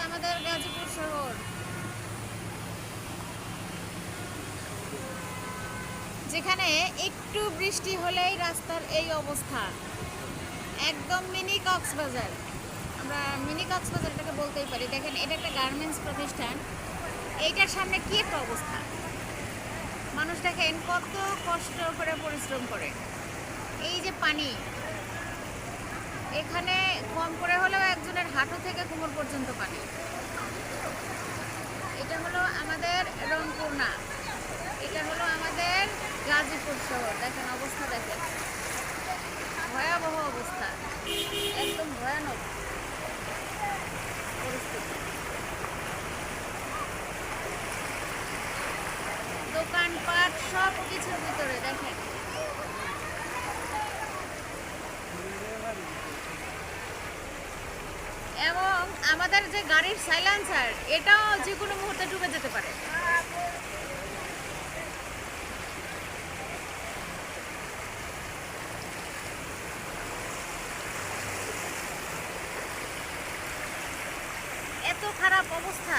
আমাদের গাজীপুর শহর, যেখানে একটু বৃষ্টি হলেই রাস্তার এই অবস্থা। একদম মিনি কক্সবাজার, আমরা মিনি কক্সবাজার এটাকে বলতেই পারি। দেখেন, এটা একটা গার্মেন্টস প্রতিষ্ঠান, এইটার সামনে কি একটা অবস্থা। মানুষ দেখেন কত কষ্ট করে পরিশ্রম করে। এই যে পানি, এখানে কম করে হলেও একজনের হাঁটু থেকে কোমর পর্যন্ত পানি। এটা হলো আমাদের রংপুর না, এটা হলো আমাদের গাজীপুর শহর। দেখেন অবস্থা, দেখেন ভয়াবহ অবস্থা, একদম ভয়ানক পরিস্থিতি। দোকানপাট সব কিছুর ভিতরে দেখেন। এবং আমাদের যে গাড়ির সাইলেন্সার, এটাও যে কোনো মুহূর্তে ডুবে যেতে পারে। এত খারাপ অবস্থা।